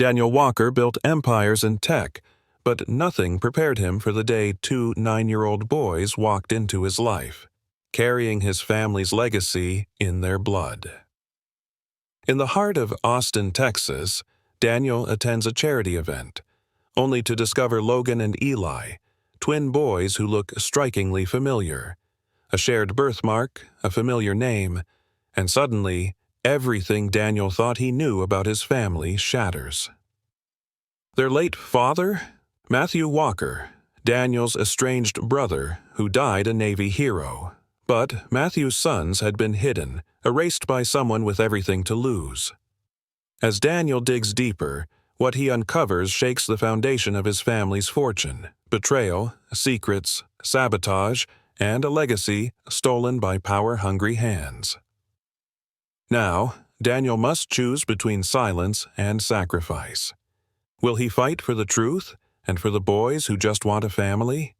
Daniel Walker built empires in tech, but nothing prepared him for the day two 9-year-old boys walked into his life, carrying his family's legacy in their blood. In the heart of Austin, Texas, Daniel attends a charity event, only to discover Logan and Eli, twin boys who look strikingly familiar, a shared birthmark, a familiar name, and suddenly, everything Daniel thought he knew about his family shatters. Their late father? Matthew Walker, Daniel's estranged brother who died a Navy hero. But Matthew's sons had been hidden, erased by someone with everything to lose. As Daniel digs deeper, what he uncovers shakes the foundation of his family's fortune: betrayal, secrets, sabotage, and a legacy stolen by power-hungry hands. Now, Daniel must choose between silence and sacrifice. Will he fight for the truth and for the boys who just want a family?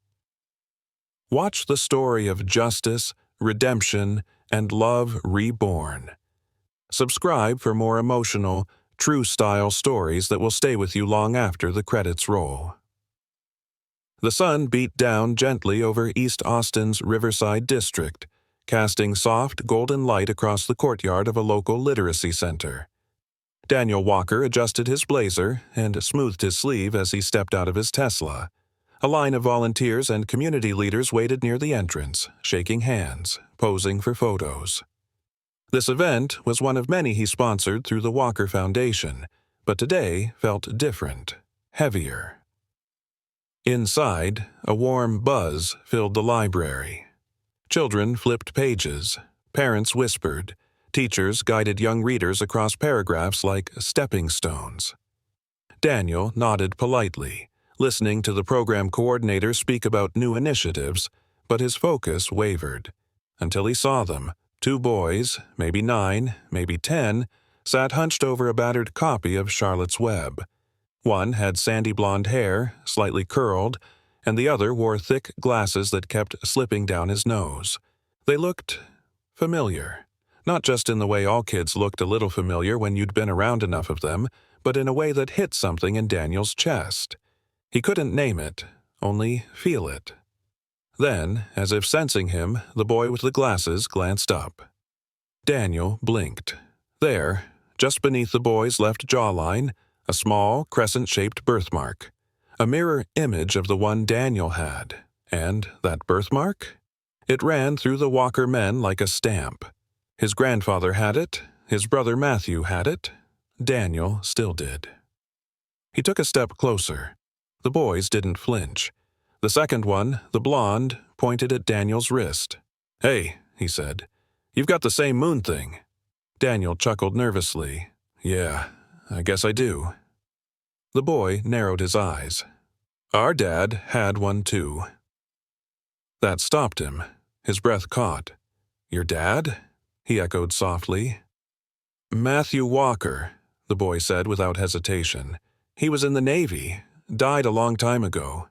Watch the story of justice, redemption, and love reborn. Subscribe for more emotional, true-style stories that will stay with you long after the credits roll. The sun beat down gently over East Austin's Riverside district, casting soft golden light across the courtyard of a local literacy center. Daniel Walker adjusted his blazer and smoothed his sleeve as he stepped out of his Tesla. A line of volunteers and community leaders waited near the entrance, shaking hands, posing for photos. This event was one of many he sponsored through the Walker Foundation, but today felt different, heavier. Inside, a warm buzz filled the library. Children flipped pages, parents whispered, teachers guided young readers across paragraphs like stepping stones. Daniel nodded politely, listening to the program coordinator speak about new initiatives, but his focus wavered. Until he saw them, two boys, maybe 9, maybe 10, sat hunched over a battered copy of Charlotte's Web. One had sandy blonde hair, slightly curled, and the other wore thick glasses that kept slipping down his nose. They looked familiar, not just in the way all kids looked a little familiar when you'd been around enough of them, but in a way that hit something in Daniel's chest. He couldn't name it, only feel it. Then, as if sensing him, the boy with the glasses glanced up. Daniel blinked. There, just beneath the boy's left jawline, a small, crescent-shaped birthmark. A mirror image of the one Daniel had. And that birthmark? It ran through the Walker men like a stamp. His grandfather had it, his brother Matthew had it, Daniel still did. He took a step closer. The boys didn't flinch. The second one, the blonde, pointed at Daniel's wrist. "Hey," he said, "you've got the same moon thing." Daniel chuckled nervously. "Yeah, I guess I do." The boy narrowed his eyes. "Our dad had one too." That stopped him. His breath caught. "Your dad?" he echoed softly. "Matthew Walker," the boy said without hesitation. "He was in the Navy, died a long time ago."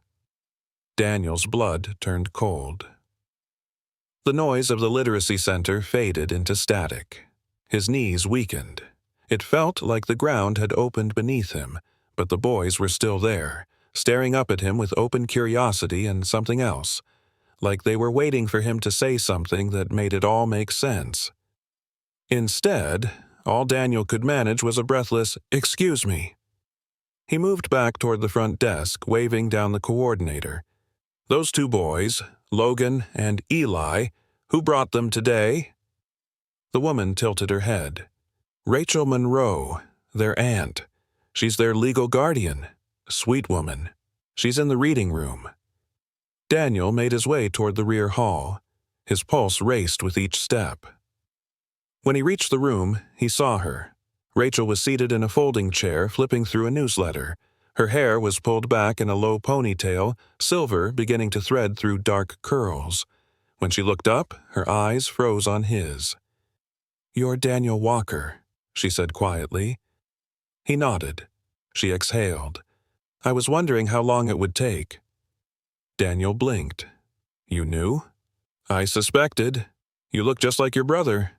Daniel's blood turned cold. The noise of the literacy center faded into static. His knees weakened. It felt like the ground had opened beneath him, but the boys were still there, staring up at him with open curiosity and something else, like they were waiting for him to say something that made it all make sense. Instead, all Daniel could manage was a breathless, "Excuse me." He moved back toward the front desk, waving down the coordinator. "Those two boys, Logan and Eli, who brought them today?" The woman tilted her head. "Rachel Monroe, their aunt. She's their legal guardian. Sweet woman. She's in the reading room." Daniel made his way toward the rear hall. His pulse raced with each step. When he reached the room, he saw her. Rachel was seated in a folding chair, flipping through a newsletter. Her hair was pulled back in a low ponytail, silver beginning to thread through dark curls. When she looked up, her eyes froze on his. "You're Daniel Walker," she said quietly. He nodded. She exhaled. "I was wondering how long it would take." Daniel blinked. "You knew?" "I suspected. You look just like your brother."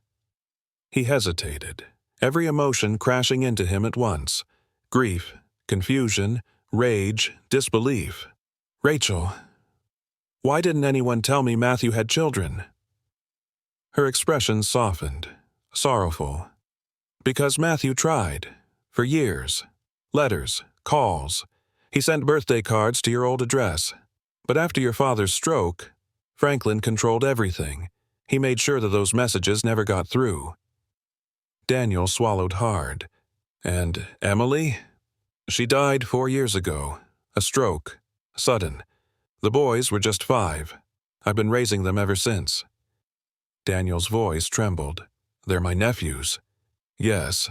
He hesitated, every emotion crashing into him at once. Grief, confusion, rage, disbelief. Rachel, why didn't anyone tell me Matthew had children? Her expression softened, sorrowful. Because Matthew tried. For years. Letters, calls. He sent birthday cards to your old address. But after your father's stroke, Franklin controlled everything. He made sure that those messages never got through. Daniel swallowed hard. And Emily? She died 4 years ago. A stroke. Sudden. The boys were just 5. I've been raising them ever since. Daniel's voice trembled. They're my nephews. Yes.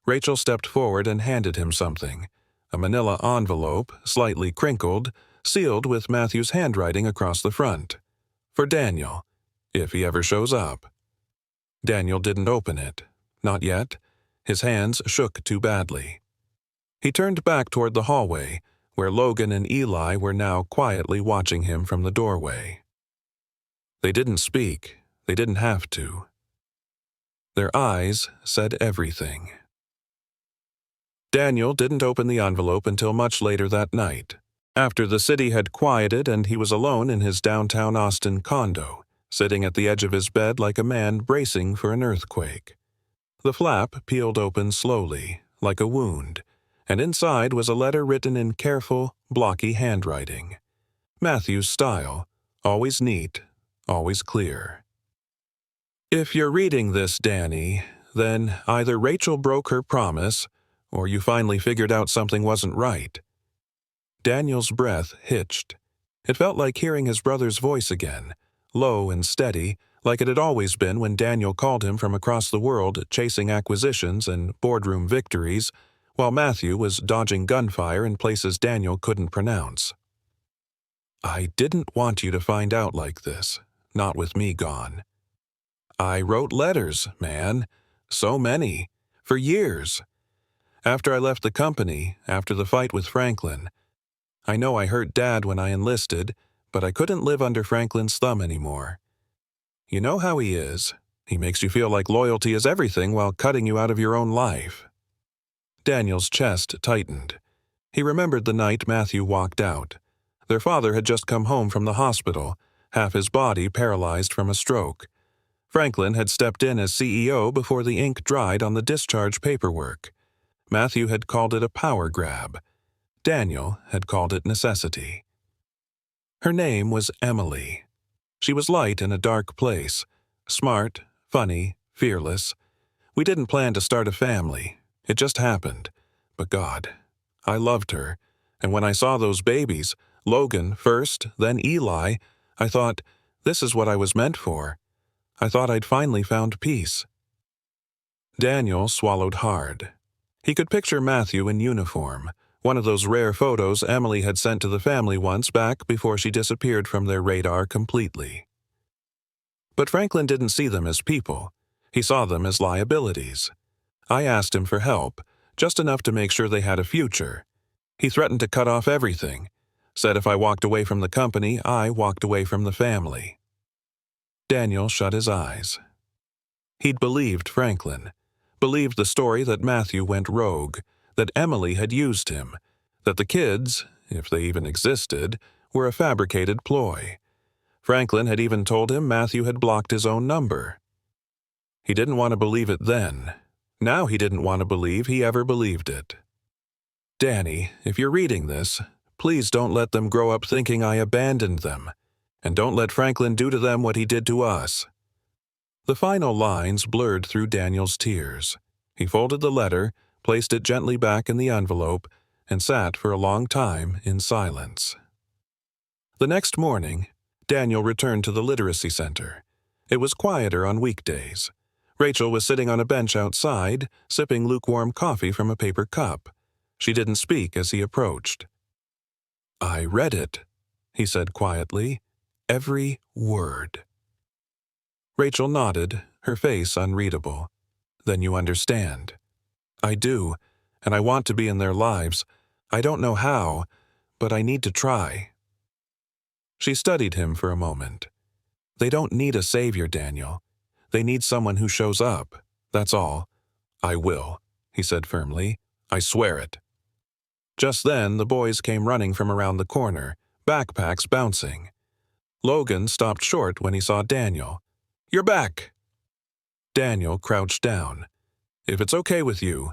Rachel stepped forward and handed him something. A manila envelope, slightly crinkled, sealed with Matthew's handwriting across the front. For Daniel, if he ever shows up. Daniel didn't open it. Not yet. His hands shook too badly. He turned back toward the hallway, where Logan and Eli were now quietly watching him from the doorway. They didn't speak. They didn't have to. Their eyes said everything. Daniel didn't open the envelope until much later that night, after the city had quieted and he was alone in his downtown Austin condo, sitting at the edge of his bed like a man bracing for an earthquake. The flap peeled open slowly, like a wound, and inside was a letter written in careful, blocky handwriting. Matthew's style, always neat, always clear. If you're reading this, Danny, then either Rachel broke her promise, or you finally figured out something wasn't right. Daniel's breath hitched. It felt like hearing his brother's voice again, low and steady, like it had always been when Daniel called him from across the world chasing acquisitions and boardroom victories, while Matthew was dodging gunfire in places Daniel couldn't pronounce. I didn't want you to find out like this, not with me gone. I wrote letters, man. So many. For years. After I left the company, after the fight with Franklin. I know I hurt Dad when I enlisted, but I couldn't live under Franklin's thumb anymore. You know how he is. He makes you feel like loyalty is everything while cutting you out of your own life. Daniel's chest tightened. He remembered the night Matthew walked out. Their father had just come home from the hospital, half his body paralyzed from a stroke. Franklin had stepped in as CEO before the ink dried on the discharge paperwork. Matthew had called it a power grab. Daniel had called it necessity. Her name was Emily. She was light in a dark place, smart, funny, fearless. We didn't plan to start a family. It just happened. But God, I loved her, and when I saw those babies, Logan first, then Eli, I thought, this is what I was meant for. I thought I'd finally found peace. Daniel swallowed hard. He could picture Matthew in uniform, one of those rare photos Emily had sent to the family once back before she disappeared from their radar completely. But Franklin didn't see them as people. He saw them as liabilities. I asked him for help, just enough to make sure they had a future. He threatened to cut off everything, said if I walked away from the company, I walked away from the family. Daniel shut his eyes. He'd believed Franklin, believed the story that Matthew went rogue, that Emily had used him, that the kids, if they even existed, were a fabricated ploy. Franklin had even told him Matthew had blocked his own number. He didn't want to believe it then. Now he didn't want to believe he ever believed it. Danny, if you're reading this, please don't let them grow up thinking I abandoned them, and don't let Franklin do to them what he did to us. The final lines blurred through Daniel's tears. He folded the letter, placed it gently back in the envelope, and sat for a long time in silence. The next morning, Daniel returned to the literacy center. It was quieter on weekdays. Rachel was sitting on a bench outside, sipping lukewarm coffee from a paper cup. She didn't speak as he approached. I read it, he said quietly. Every word. Rachel nodded, her face unreadable. Then you understand. I do, and I want to be in their lives. I don't know how, but I need to try. She studied him for a moment. They don't need a savior, Daniel. They need someone who shows up. That's all. I will, he said firmly. I swear it. Just then, the boys came running from around the corner, backpacks bouncing. Logan stopped short when he saw Daniel. "You're back!" Daniel crouched down. "If it's okay with you,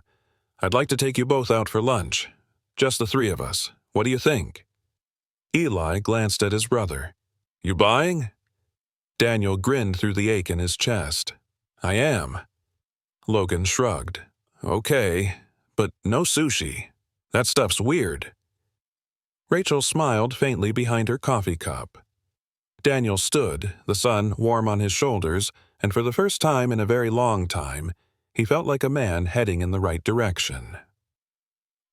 I'd like to take you both out for lunch. Just the three of us. What do you think?" Eli glanced at his brother. "You buying?" Daniel grinned through the ache in his chest. "I am." Logan shrugged. "Okay, but no sushi. That stuff's weird." Rachel smiled faintly behind her coffee cup. Daniel stood, the sun warm on his shoulders, and for the first time in a very long time, he felt like a man heading in the right direction.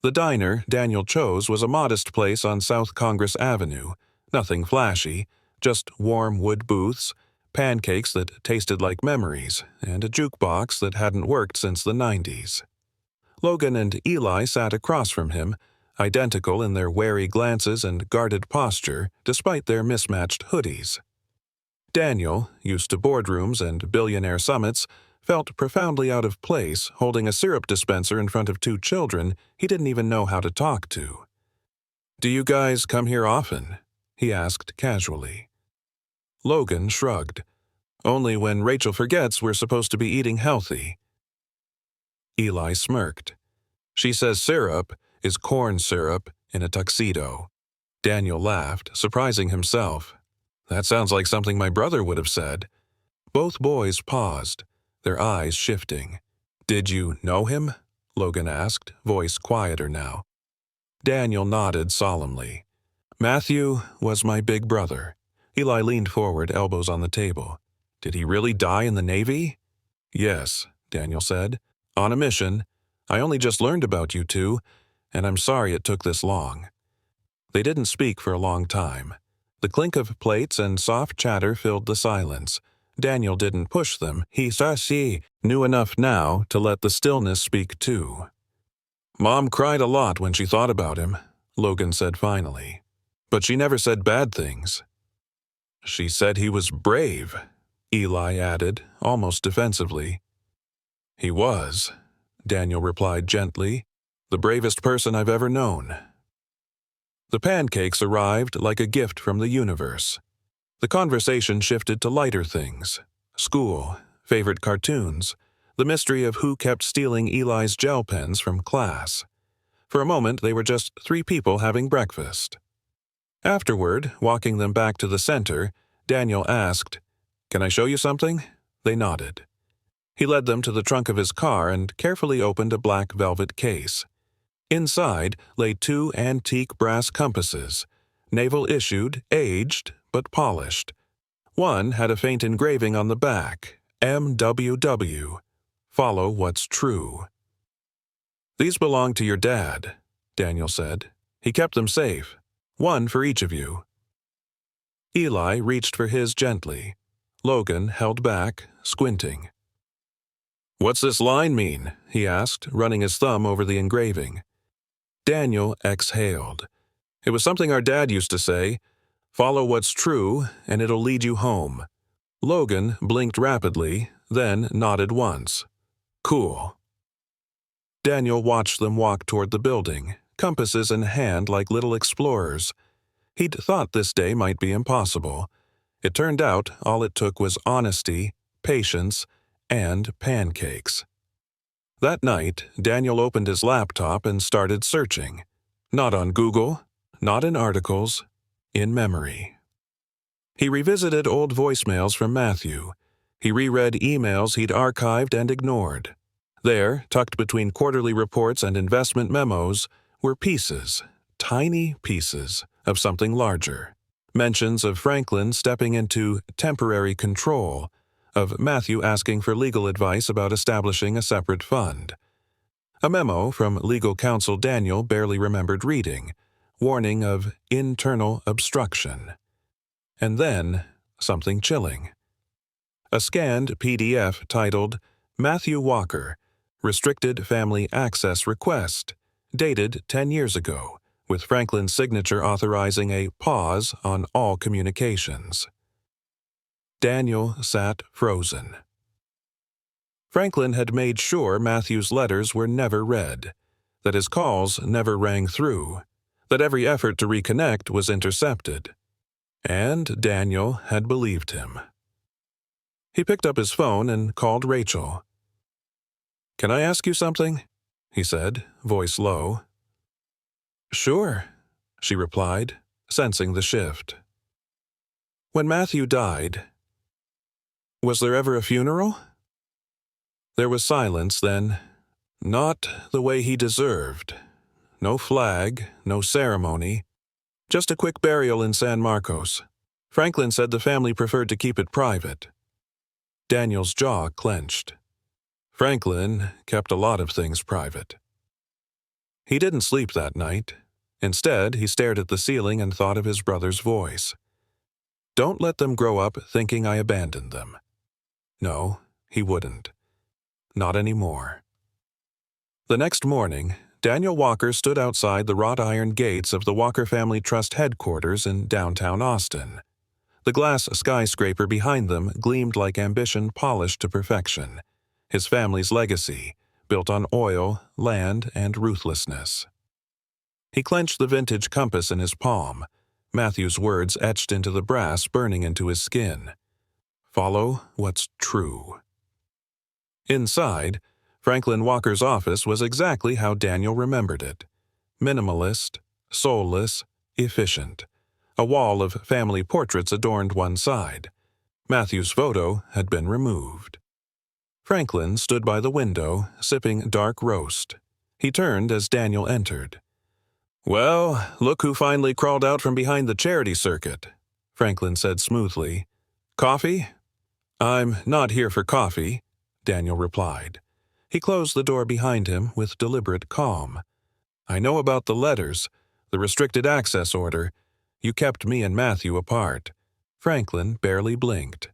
The diner Daniel chose was a modest place on South Congress Avenue, nothing flashy, just warm wood booths, pancakes that tasted like memories, and a jukebox that hadn't worked since the 90s. Logan and Eli sat across from him, identical in their wary glances and guarded posture, despite their mismatched hoodies. Daniel, used to boardrooms and billionaire summits, felt profoundly out of place holding a syrup dispenser in front of two children he didn't even know how to talk to. "Do you guys come here often?" he asked casually. Logan shrugged. "Only when Rachel forgets we're supposed to be eating healthy." Eli smirked. "She says syrup is corn syrup in a tuxedo." Daniel laughed, surprising himself. "That sounds like something my brother would have said." Both boys paused, their eyes shifting. "Did you know him?" Logan asked, voice quieter now. Daniel nodded solemnly. "Matthew was my big brother." Eli leaned forward, elbows on the table. "Did he really die in the Navy?" "Yes," Daniel said. "On a mission. I only just learned about you two, and I'm sorry it took this long." They didn't speak for a long time. The clink of plates and soft chatter filled the silence. Daniel didn't push them. He knew enough now to let the stillness speak too. "Mom cried a lot when she thought about him," Logan said finally. "But she never said bad things." "She said he was brave," Eli added, almost defensively. "He was," Daniel replied gently. "The bravest person I've ever known." The pancakes arrived like a gift from the universe. The conversation shifted to lighter things. School, favorite cartoons, the mystery of who kept stealing Eli's gel pens from class. For a moment, they were just three people having breakfast. Afterward, walking them back to the center, Daniel asked, "Can I show you something?" They nodded. He led them to the trunk of his car and carefully opened a black velvet case. Inside lay two antique brass compasses, naval-issued, aged, but polished. One had a faint engraving on the back, MWW, Follow What's True. "These belong to your dad," Daniel said. "He kept them safe. One for each of you." Eli reached for his gently. Logan held back, squinting. "What's this line mean?" he asked, running his thumb over the engraving. Daniel exhaled. "It was something our dad used to say. Follow what's true, and it'll lead you home." Logan blinked rapidly, then nodded once. "Cool." Daniel watched them walk toward the building, compasses in hand like little explorers. He'd thought this day might be impossible. It turned out all it took was honesty, patience, and pancakes. That night, Daniel opened his laptop and started searching. Not on Google, not in articles, in memory. He revisited old voicemails from Matthew. He reread emails he'd archived and ignored. There, tucked between quarterly reports and investment memos, were pieces, tiny pieces, of something larger. Mentions of Franklin stepping into temporary control, of Matthew asking for legal advice about establishing a separate fund. A memo from legal counsel Daniel barely remembered reading, warning of internal obstruction. And then, something chilling. A scanned PDF titled Matthew Walker, Restricted Family Access Request, dated 10 years ago, with Franklin's signature authorizing a pause on all communications. Daniel sat frozen. Franklin had made sure Matthew's letters were never read. that his calls never rang through, that every effort to reconnect was intercepted. And Daniel had believed him. He picked up his phone and called Rachel. "Can I ask you something?" he said, voice low. "Sure," she replied, sensing the shift. "When Matthew died, was there ever a funeral?" There was silence then. Not the way he deserved. No flag, no ceremony. Just a quick burial in San Marcos. Franklin said the family preferred to keep it private. Daniel's jaw clenched. Franklin kept a lot of things private. He didn't sleep that night. Instead, he stared at the ceiling and thought of his brother's voice. "Don't let them grow up thinking I abandoned them." No, he wouldn't. Not anymore. The next morning, Daniel Walker stood outside the wrought iron gates of the Walker Family Trust headquarters in downtown Austin. The glass skyscraper behind them gleamed like ambition polished to perfection, his family's legacy, built on oil, land, and ruthlessness. He clenched the vintage compass in his palm, Matthew's words etched into the brass burning into his skin. Follow what's true. Inside, Franklin Walker's office was exactly how Daniel remembered it. Minimalist, soulless, efficient. A wall of family portraits adorned one side. Matthew's photo had been removed. Franklin stood by the window, sipping dark roast. He turned as Daniel entered. "Well, look who finally crawled out from behind the charity circuit," Franklin said smoothly. "Coffee?" "I'm not here for coffee," Daniel replied. He closed the door behind him with deliberate calm. "I know about the letters, the restricted access order. You kept me and Matthew apart." Franklin barely blinked.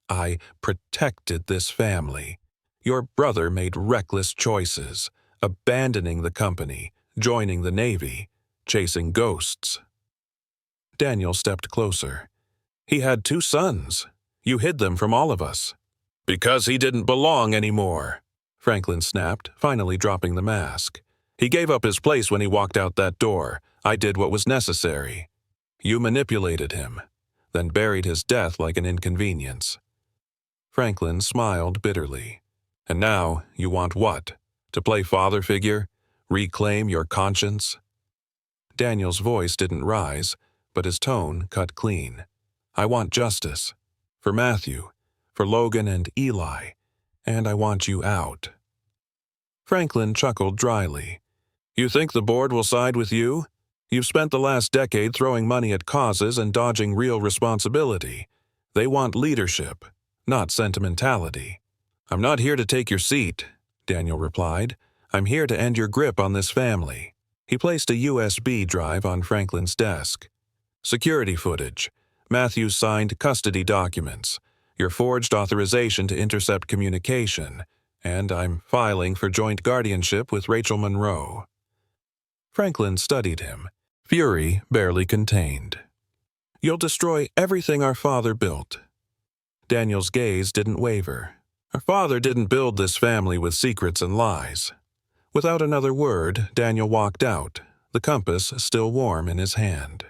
"I protected this family. Your brother made reckless choices, abandoning the company, joining the Navy, chasing ghosts." Daniel stepped closer. "He had 2 sons. You hid them from all of us." "Because he didn't belong anymore," Franklin snapped, finally dropping the mask. "He gave up his place when he walked out that door. I did what was necessary. You manipulated him, then buried his death like an inconvenience." Franklin smiled bitterly. "And now you want what? To play father figure? Reclaim your conscience?" Daniel's voice didn't rise, but his tone cut clean. "I want justice. For Matthew, for Logan and Eli, and I want you out." Franklin chuckled dryly. "You think the board will side with you? You've spent the last decade throwing money at causes and dodging real responsibility. They want leadership, not sentimentality." "I'm not here to take your seat," Daniel replied. "I'm here to end your grip on this family." He placed a USB drive on Franklin's desk. "Security footage, Matthew's signed custody documents, your forged authorization to intercept communication, and I'm filing for joint guardianship with Rachel Monroe." Franklin studied him, fury barely contained. "You'll destroy everything our father built." Daniel's gaze didn't waver. "Our father didn't build this family with secrets and lies." Without another word, Daniel walked out, the compass still warm in his hand.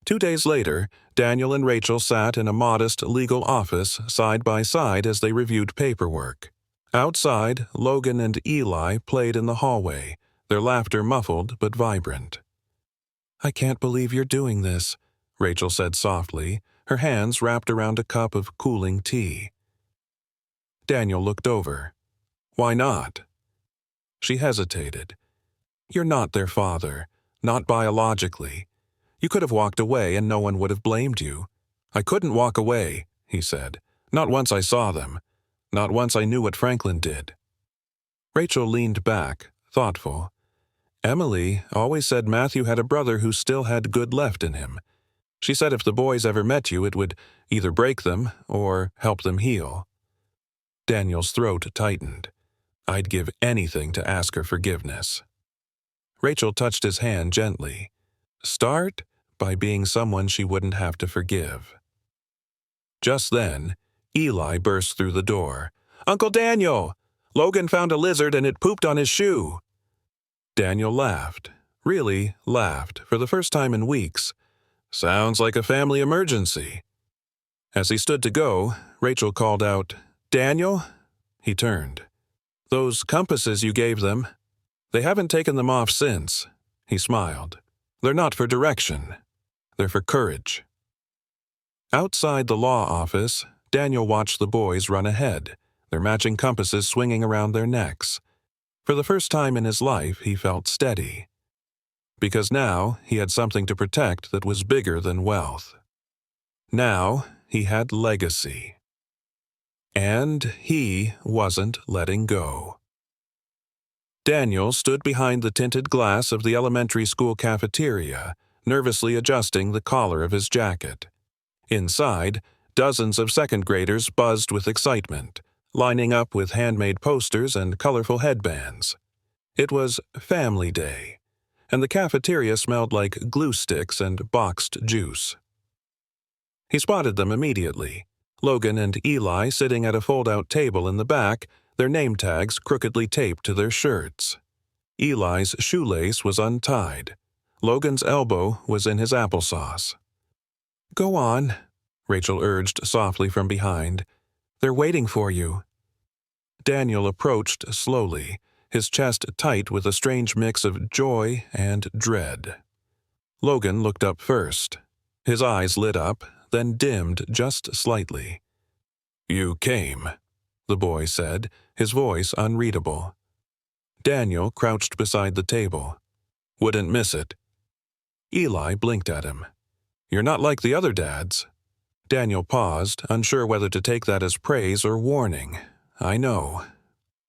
2 days later, Daniel and Rachel sat in a modest legal office side by side as they reviewed paperwork. Outside, Logan and Eli played in the hallway, their laughter muffled but vibrant. "I can't believe you're doing this," Rachel said softly, her hands wrapped around a cup of cooling tea. Daniel looked over. "Why not?" She hesitated. "You're not their father, not biologically. You could have walked away and no one would have blamed you." "I couldn't walk away," he said. "Not once I saw them. Not once I knew what Franklin did." Rachel leaned back, thoughtful. "Emily always said Matthew had a brother who still had good left in him. She said if the boys ever met you, it would either break them or help them heal." Daniel's throat tightened. "I'd give anything to ask her forgiveness." Rachel touched his hand gently. "Start by being someone she wouldn't have to forgive." Just then, Eli burst through the door. "Uncle Daniel! Logan found a lizard and it pooped on his shoe." Daniel laughed. Really laughed, for the first time in weeks. Sounds like a family emergency. As he stood to go, Rachel called out, "Daniel?" He turned. "Those compasses you gave them, they haven't taken them off since." He smiled. "They're not for direction. They're for courage." Outside the law office, Daniel watched the boys run ahead, their matching compasses swinging around their necks. For the first time in his life, he felt steady. Because now he had something to protect that was bigger than wealth. Now he had legacy. And he wasn't letting go. Daniel stood behind the tinted glass of the elementary school cafeteria, nervously adjusting the collar of his jacket. Inside, dozens of second graders buzzed with excitement, lining up with handmade posters and colorful headbands. It was Family Day, and the cafeteria smelled like glue sticks and boxed juice. He spotted them immediately. Logan and Eli sitting at a fold-out table in the back, their name tags crookedly taped to their shirts. Eli's shoelace was untied. Logan's elbow was in his applesauce. "Go on," Rachel urged softly from behind. "They're waiting for you." Daniel approached slowly, his chest tight with a strange mix of joy and dread. Logan looked up first. His eyes lit up, then dimmed just slightly. "You came," the boy said, his voice unreadable. Daniel crouched beside the table. "Wouldn't miss it." Eli blinked at him. "You're not like the other dads." Daniel paused, unsure whether to take that as praise or warning. "I know."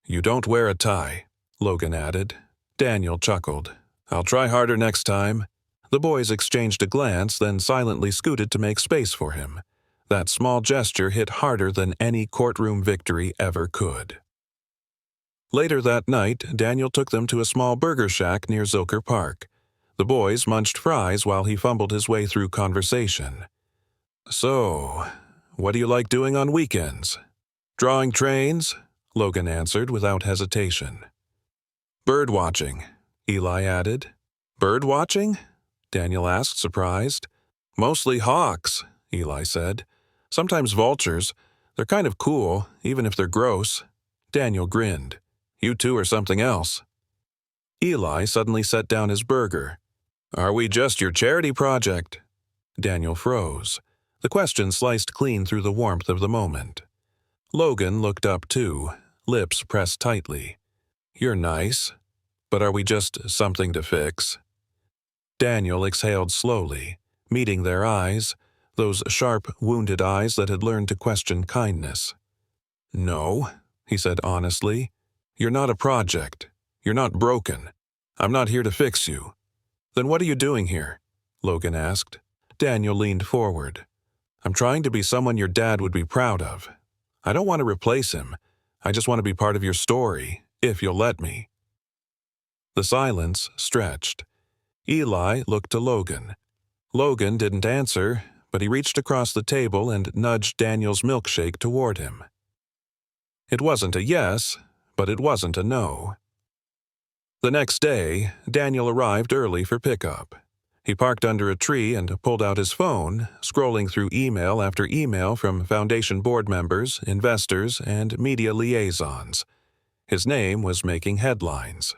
"You don't wear a tie," Logan added. Daniel chuckled. "I'll try harder next time." The boys exchanged a glance, then silently scooted to make space for him. That small gesture hit harder than any courtroom victory ever could. Later that night, Daniel took them to a small burger shack near Zilker Park. The boys munched fries while he fumbled his way through conversation. "So, what do you like doing on weekends?" "Drawing trains," Logan answered without hesitation. "Bird watching," Eli added. "Bird watching?" Daniel asked, surprised. "Mostly hawks," Eli said. "Sometimes vultures. They're kind of cool, even if they're gross." Daniel grinned. "You two are something else." Eli suddenly set down his burger. "Are we just your charity project?" Daniel froze. The question sliced clean through the warmth of the moment. Logan looked up too, lips pressed tightly. "You're nice, but are we just something to fix?" Daniel exhaled slowly, meeting their eyes, those sharp, wounded eyes that had learned to question kindness. "No," he said honestly. "You're not a project. You're not broken. I'm not here to fix you." "Then what are you doing here?" Logan asked. Daniel leaned forward. "I'm trying to be someone your dad would be proud of. I don't want to replace him. I just want to be part of your story, if you'll let me." The silence stretched. Eli looked to Logan. Logan didn't answer, but he reached across the table and nudged Daniel's milkshake toward him. It wasn't a yes, but it wasn't a no. The next day, Daniel arrived early for pickup. He parked under a tree and pulled out his phone, scrolling through email after email from foundation board members, investors, and media liaisons. His name was making headlines.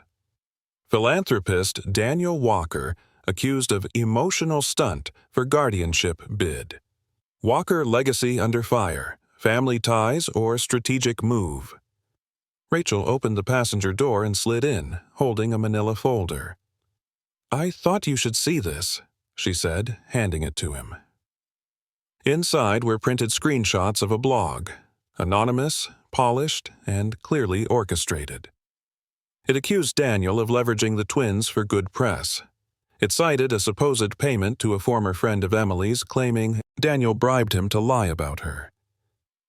Philanthropist Daniel Walker accused of emotional stunt for guardianship bid. Walker legacy under fire, family ties, or strategic move. Rachel opened the passenger door and slid in, holding a manila folder. "I thought you should see this," she said, handing it to him. Inside were printed screenshots of a blog, anonymous, polished, and clearly orchestrated. It accused Daniel of leveraging the twins for good press. It cited a supposed payment to a former friend of Emily's, claiming Daniel bribed him to lie about her.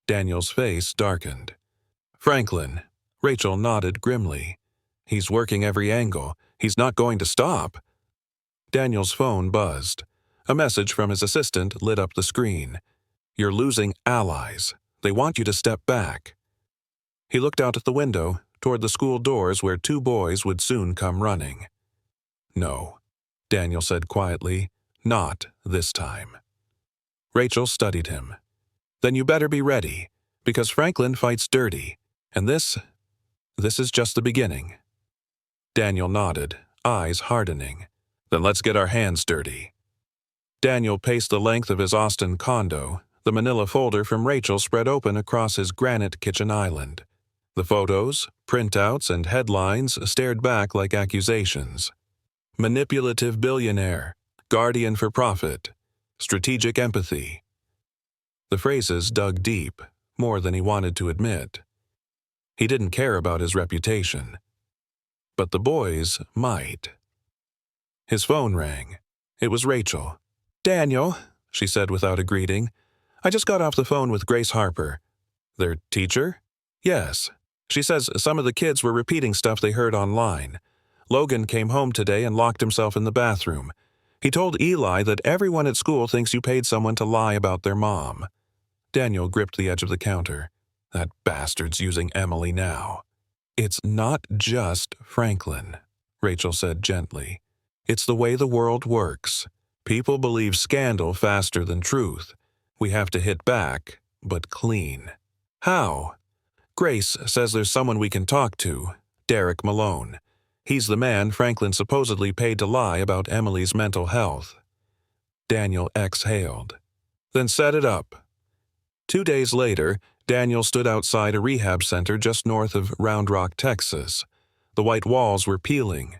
Daniel's face darkened. "Franklin," Rachel nodded grimly. "He's working every angle. He's not going to stop." Daniel's phone buzzed. A message from his assistant lit up the screen. "You're losing allies. They want you to step back." He looked out at the window, toward the school doors where two boys would soon come running. "No," Daniel said quietly, "not this time." Rachel studied him. "Then you better be ready, because Franklin fights dirty, and this is just the beginning." Daniel nodded, eyes hardening. "Then let's get our hands dirty." Daniel paced the length of his Austin condo, the manila folder from Rachel spread open across his granite kitchen island. The photos, printouts, and headlines stared back like accusations. Manipulative billionaire, guardian for profit, strategic empathy. The phrases dug deep, more than he wanted to admit. He didn't care about his reputation. But the boys might. His phone rang. It was Rachel. "Daniel," she said without a greeting, "I just got off the phone with Grace Harper." "Their teacher?" "Yes. She says some of the kids were repeating stuff they heard online. Logan came home today and locked himself in the bathroom. He told Eli that everyone at school thinks you paid someone to lie about their mom." Daniel gripped the edge of the counter. That bastard's using Emily now. "It's not just Franklin," Rachel said gently. "It's the way the world works. People believe scandal faster than truth. We have to hit back, but clean." "How?" "Grace says there's someone we can talk to, Derek Malone. He's the man Franklin supposedly paid to lie about Emily's mental health." Daniel exhaled. "Then set it up." 2 days later, Daniel stood outside a rehab center just north of Round Rock, Texas. The white walls were peeling.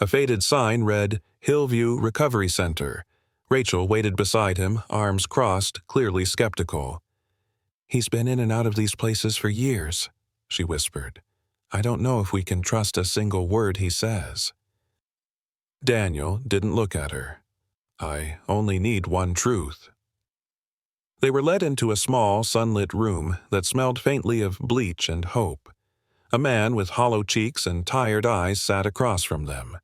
A faded sign read, "Hillview Recovery Center." Rachel waited beside him, arms crossed, clearly skeptical. "He's been in and out of these places for years," she whispered. "I don't know if we can trust a single word he says." Daniel didn't look at her. "I only need one truth." They were led into a small, sunlit room that smelled faintly of bleach and hope. A man with hollow cheeks and tired eyes sat across from them.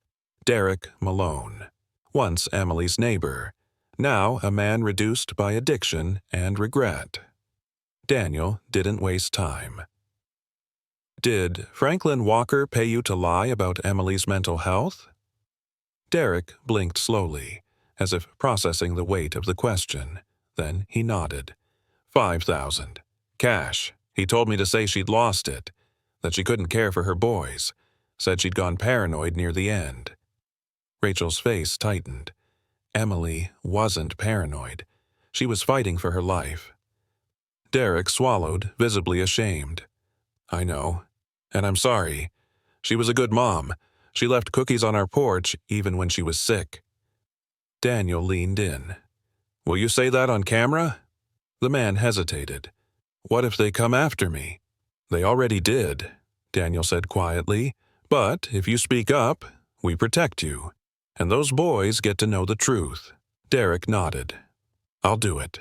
Derek Malone. Once Emily's neighbor. Now a man reduced by addiction and regret. Daniel didn't waste time. "Did Franklin Walker pay you to lie about Emily's mental health?" Derek blinked slowly, as if processing the weight of the question. Then he nodded. $5,000. Cash. He told me to say she'd lost it, that she couldn't care for her boys, said she'd gone paranoid near the end. Rachel's face tightened. Emily wasn't paranoid. She was fighting for her life. Derek swallowed, visibly ashamed. "I know. And I'm sorry. She was a good mom. She left cookies on our porch even when she was sick." Daniel leaned in. "Will you say that on camera?" The man hesitated. "What if they come after me?" "They already did," Daniel said quietly. "But if you speak up, we protect you. And those boys get to know the truth." Derek nodded. "I'll do it."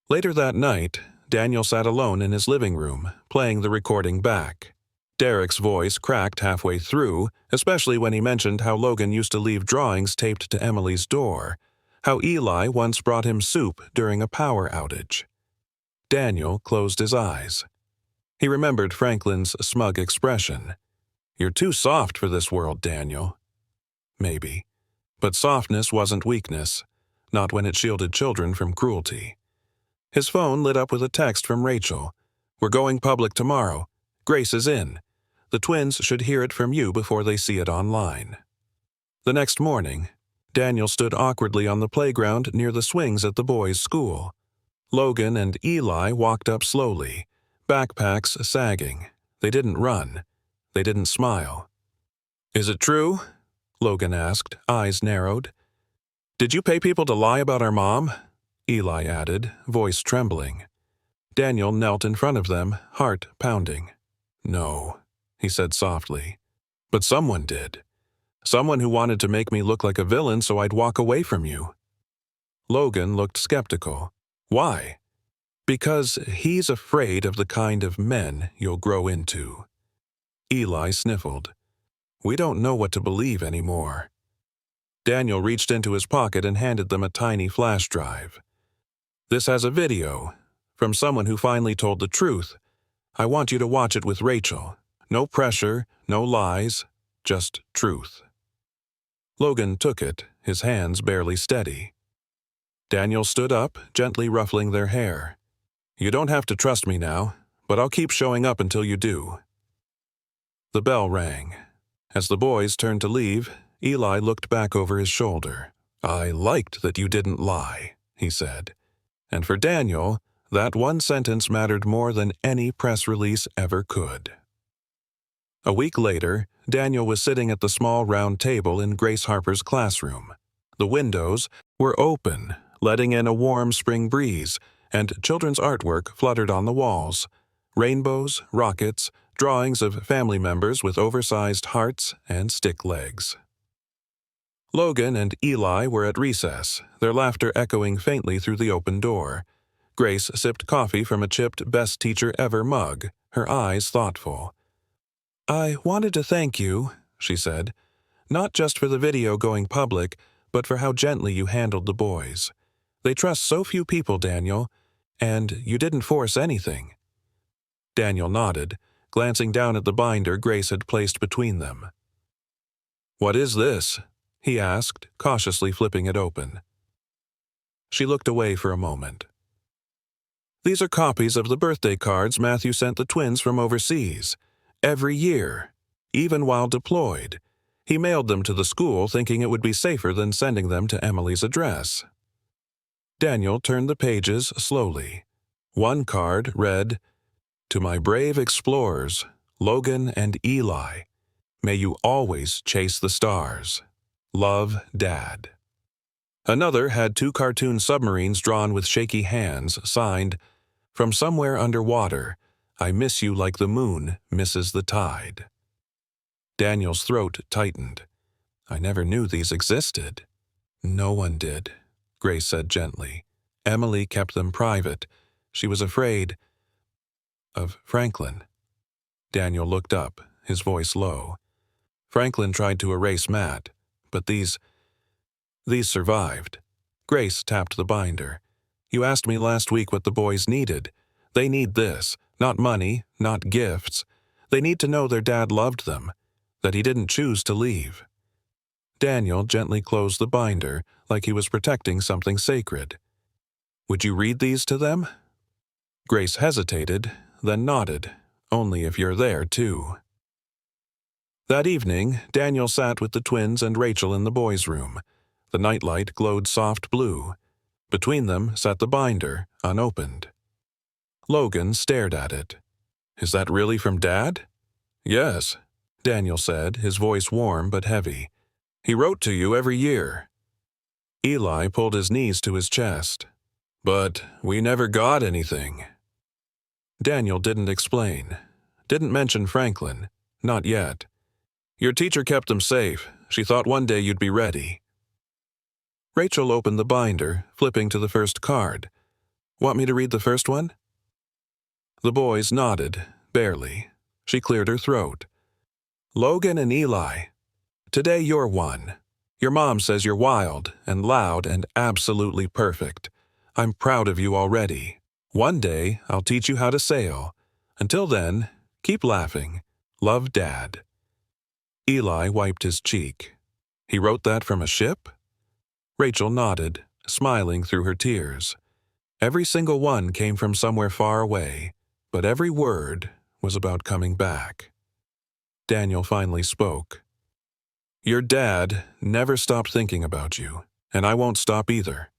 Later that night, Daniel sat alone in his living room, playing the recording back. Derek's voice cracked halfway through, especially when he mentioned how Logan used to leave drawings taped to Emily's door, how Eli once brought him soup during a power outage. Daniel closed his eyes. He remembered Franklin's smug expression. "You're too soft for this world, Daniel." Maybe. But softness wasn't weakness, not when it shielded children from cruelty. His phone lit up with a text from Rachel. "We're going public tomorrow. Grace is in. The twins should hear it from you before they see it online." The next morning, Daniel stood awkwardly on the playground near the swings at the boys' school. Logan and Eli walked up slowly, backpacks sagging. They didn't run. They didn't smile. "Is it true?" Logan asked, eyes narrowed. "Did you pay people to lie about our mom?" Eli added, voice trembling. Daniel knelt in front of them, heart pounding. "No," he said softly. "But someone did. Someone who wanted to make me look like a villain so I'd walk away from you." Logan looked skeptical. "Why?" "Because he's afraid of the kind of men you'll grow into." Eli sniffled. "We don't know what to believe anymore." Daniel reached into his pocket and handed them a tiny flash drive. "This has a video from someone who finally told the truth. I want you to watch it with Rachel. No pressure, no lies, just truth. Logan took it, his hands barely steady. Daniel stood up, gently ruffling their hair. You don't have to trust me now, but I'll keep showing up until you do. The bell rang. As the boys turned to leave, Eli looked back over his shoulder. I liked that you didn't lie, he said. And for Daniel, that one sentence mattered more than any press release ever could. A week later, Daniel was sitting at the small round table in Grace Harper's classroom. The windows were open, letting in a warm spring breeze, and children's artwork fluttered on the walls. Rainbows, rockets, drawings of family members with oversized hearts and stick legs. Logan and Eli were at recess, their laughter echoing faintly through the open door. Grace sipped coffee from a chipped Best Teacher Ever mug, her eyes thoughtful. I wanted to thank you, she said, not just for the video going public, but for how gently you handled the boys. They trust so few people, Daniel, and you didn't force anything. Daniel nodded, glancing down at the binder Grace had placed between them. What is this? He asked, cautiously flipping it open. She looked away for a moment. These are copies of the birthday cards Matthew sent the twins from overseas. Every year, even while deployed, he mailed them to the school thinking it would be safer than sending them to Emily's address. Daniel turned the pages slowly. One card read, To my brave explorers, Logan and Eli, may you always chase the stars. Love, Dad. Another had 2 cartoon submarines drawn with shaky hands, signed, From somewhere underwater, I miss you like the moon misses the tide. Daniel's throat tightened. I never knew these existed. No one did, Grace said gently. Emily kept them private. She was afraid of Franklin. Daniel looked up, his voice low. Franklin tried to erase Matt, but these survived. Grace tapped the binder. You asked me last week what the boys needed. They need this. Not money, not gifts. They need to know their dad loved them, that he didn't choose to leave. Daniel gently closed the binder like he was protecting something sacred. Would you read these to them? Grace hesitated, then nodded. Only if you're there, too. That evening, Daniel sat with the twins and Rachel in the boys' room. The nightlight glowed soft blue. Between them sat the binder, unopened. Logan stared at it. Is that really from Dad? Yes, Daniel said, his voice warm but heavy. He wrote to you every year. Eli pulled his knees to his chest. But we never got anything. Daniel didn't explain. Didn't mention Franklin. Not yet. Your teacher kept them safe. She thought one day you'd be ready. Rachel opened the binder, flipping to the first card. Want me to read the first one? The boys nodded, barely. She cleared her throat. Logan and Eli, today you're one. Your mom says you're wild and loud and absolutely perfect. I'm proud of you already. One day, I'll teach you how to sail. Until then, keep laughing. Love, Dad. Eli wiped his cheek. He wrote that from a ship? Rachel nodded, smiling through her tears. Every single one came from somewhere far away, but every word was about coming back. Daniel finally spoke. Your dad never stopped thinking about you, and I won't stop either.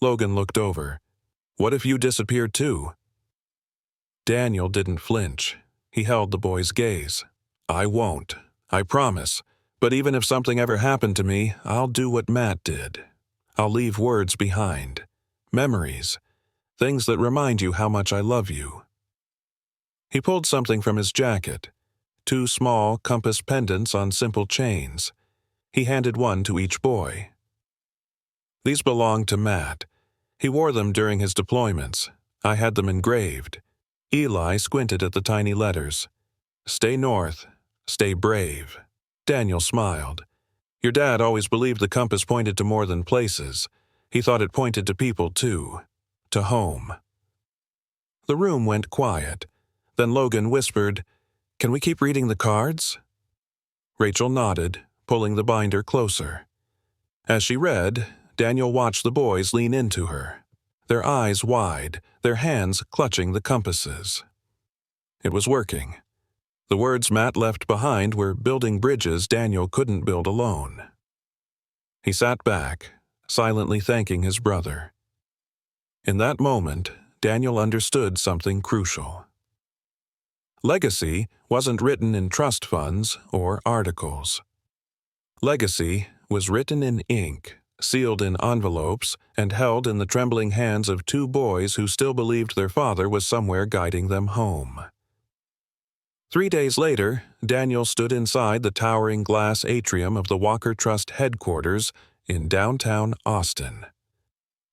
Logan looked over. What if you disappeared too? Daniel didn't flinch. He held the boy's gaze. I won't. I promise. But even if something ever happened to me, I'll do what Matt did. I'll leave words behind. Memories. Things that remind you how much I love you. He pulled something from his jacket. 2 small compass pendants on simple chains. He handed one to each boy. These belonged to Matt. He wore them during his deployments. I had them engraved. Eli squinted at the tiny letters. Stay north. Stay brave. Daniel smiled. Your dad always believed the compass pointed to more than places. He thought it pointed to people, too. To home. The room went quiet. Then Logan whispered, Can we keep reading the cards?" Rachel nodded, pulling the binder closer. As she read, Daniel watched the boys lean into her, their eyes wide, their hands clutching the compasses. It was working. The words Matt left behind were building bridges Daniel couldn't build alone. He sat back, silently thanking his brother. In that moment, Daniel understood something crucial. Legacy wasn't written in trust funds or articles. Legacy was written in ink, sealed in envelopes, and held in the trembling hands of two boys who still believed their father was somewhere guiding them home. 3 days later, Daniel stood inside the towering glass atrium of the Walker Trust headquarters in downtown Austin.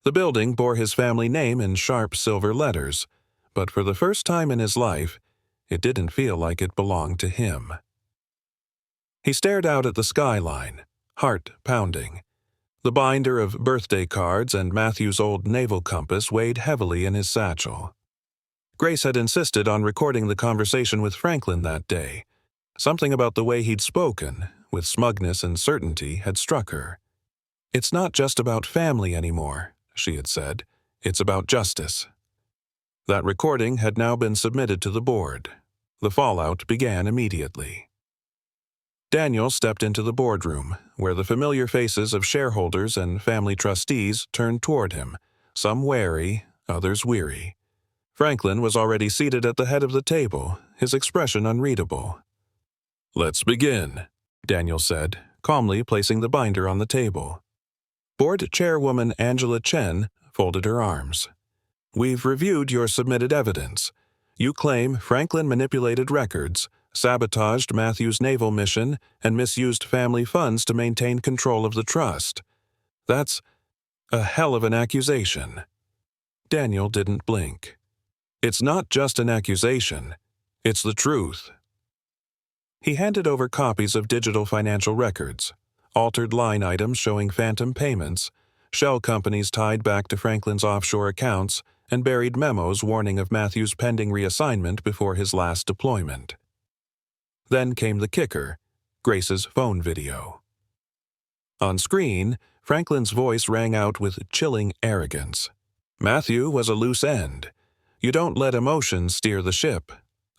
The building bore his family name in sharp silver letters, but for the first time in his life, it didn't feel like it belonged to him. He stared out at the skyline, heart pounding. The binder of birthday cards and Matthew's old naval compass weighed heavily in his satchel. Grace had insisted on recording the conversation with Franklin that day. Something about the way he'd spoken, with smugness and certainty, had struck her. "It's not just about family anymore," she had said. "It's about justice." That recording had now been submitted to the board. The fallout began immediately. Daniel stepped into the boardroom, where the familiar faces of shareholders and family trustees turned toward him, some wary, others weary. Franklin was already seated at the head of the table, his expression unreadable. "Let's begin," Daniel said, calmly placing the binder on the table. Board Chairwoman Angela Chen folded her arms. "We've reviewed your submitted evidence. You claim Franklin manipulated records, sabotaged Matthew's naval mission, and misused family funds to maintain control of the trust. That's a hell of an accusation." Daniel didn't blink. "It's not just an accusation. It's the truth." He handed over copies of digital financial records, altered line items showing phantom payments, shell companies tied back to Franklin's offshore accounts, and buried memos warning of Matthew's pending reassignment before his last deployment. Then came the kicker, Grace's phone video. On screen, Franklin's voice rang out with chilling arrogance. "Matthew was a loose end. You don't let emotions steer the ship.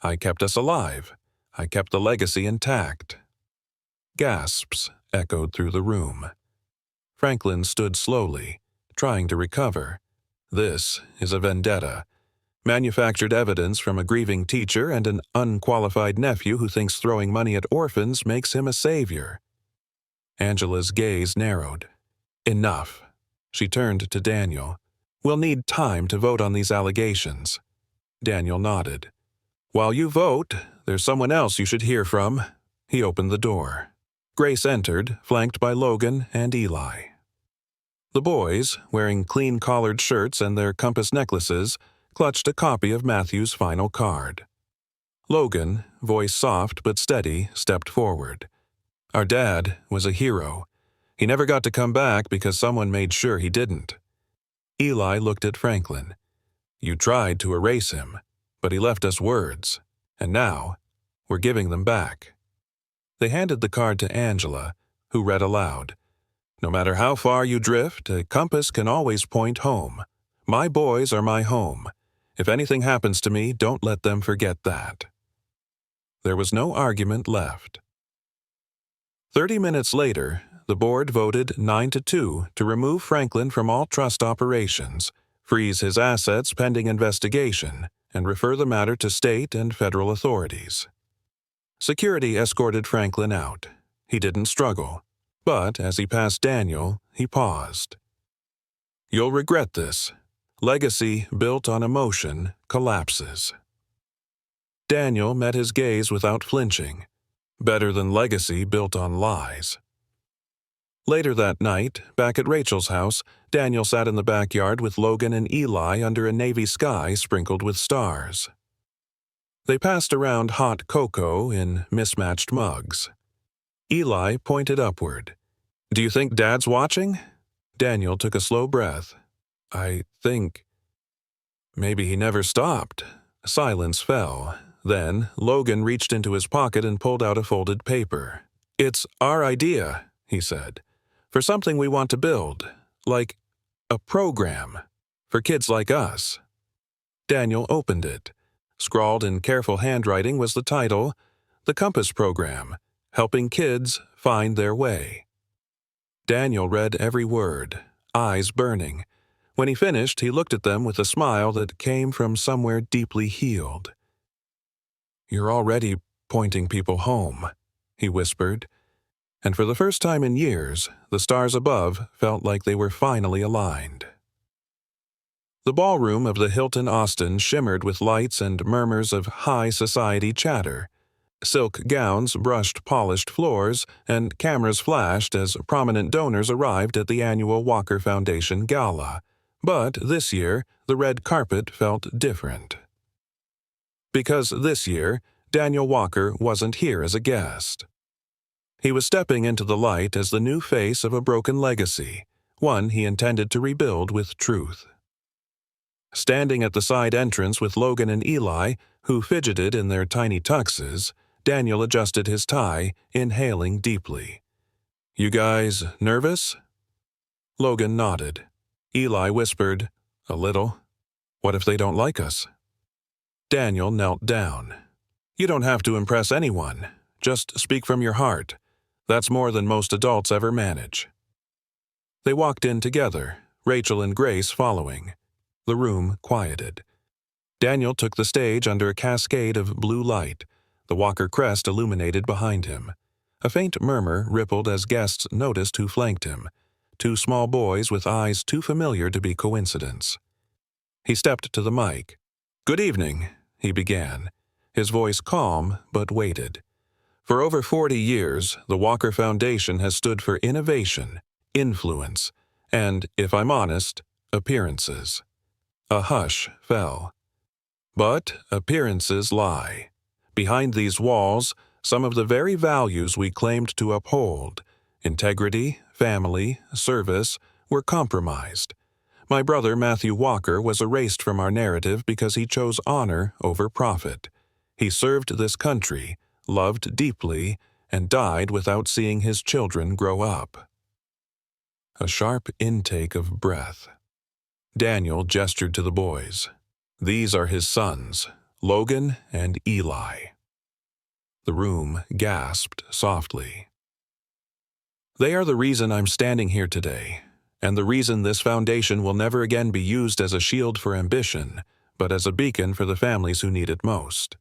I kept us alive. I kept the legacy intact." Gasps echoed through the room. Franklin stood slowly, trying to recover. This is a vendetta. Manufactured evidence from a grieving teacher and an unqualified nephew who thinks throwing money at orphans makes him a savior. Angela's gaze narrowed. "Enough." She turned to Daniel. "We'll need time to vote on these allegations." Daniel nodded. "While you vote, there's someone else you should hear from." He opened the door. Grace entered, flanked by Logan and Eli. The boys, wearing clean-collared shirts and their compass necklaces, clutched a copy of Matthew's final card. Logan, voice soft but steady, stepped forward. "Our dad was a hero. He never got to come back because someone made sure he didn't." Eli looked at Franklin. "You tried to erase him, but he left us words, and now we're giving them back." They handed the card to Angela, who read aloud. "No matter how far you drift, a compass can always point home. My boys are my home. If anything happens to me, don't let them forget that." There was no argument left. 30 minutes later, the board voted 9-2 to remove Franklin from all trust operations, freeze his assets pending investigation, and refer the matter to state and federal authorities. Security escorted Franklin out. He didn't struggle, but as he passed Daniel, he paused. "You'll regret this. Legacy built on emotion collapses." Daniel met his gaze without flinching. Better than legacy built on lies. Later that night, back at Rachel's house, Daniel sat in the backyard with Logan and Eli under a navy sky sprinkled with stars. They passed around hot cocoa in mismatched mugs. Eli pointed upward. "Do you think Dad's watching?" Daniel took a slow breath. "I think..." Maybe he never stopped. Silence fell. Then, Logan reached into his pocket and pulled out a folded paper. "It's our idea," he said, "for something we want to build, like a program for kids like us." Daniel opened it. Scrawled in careful handwriting was the title, "The Compass Program, Helping Kids Find Their Way." Daniel read every word, eyes burning. When he finished, he looked at them with a smile that came from somewhere deeply healed. "You're already pointing people home," he whispered, and for the first time in years, the stars above felt like they were finally aligned. The ballroom of the Hilton Austin shimmered with lights and murmurs of high society chatter. Silk gowns brushed polished floors, and cameras flashed as prominent donors arrived at the annual Walker Foundation Gala. But this year, the red carpet felt different. Because this year, Daniel Walker wasn't here as a guest. He was stepping into the light as the new face of a broken legacy, one he intended to rebuild with truth. Standing at the side entrance with Logan and Eli, who fidgeted in their tiny tuxes, Daniel adjusted his tie, inhaling deeply. "You guys nervous?" Logan nodded. Eli whispered, "A little. What if they don't like us?" Daniel knelt down. "You don't have to impress anyone. Just speak from your heart. That's more than most adults ever manage." They walked in together, Rachel and Grace following. The room quieted. Daniel took the stage under a cascade of blue light, the Walker crest illuminated behind him. A faint murmur rippled as guests noticed who flanked him, two small boys with eyes too familiar to be coincidence. He stepped to the mic. "Good evening," he began, his voice calm but weighted. "For over 40 years, the Walker Foundation has stood for innovation, influence, and, if I'm honest, appearances." A hush fell. But appearances lie. Behind these walls, some of the very values we claimed to uphold, integrity, family, service, were compromised. My brother Matthew Walker was erased from our narrative because he chose honor over profit. He served this country, loved deeply, and died without seeing his children grow up. A sharp intake of breath. Daniel gestured to the boys. "These are his sons, Logan and Eli." The room gasped softly. "They are the reason I'm standing here today, and the reason this foundation will never again be used as a shield for ambition, but as a beacon for the families who need it most."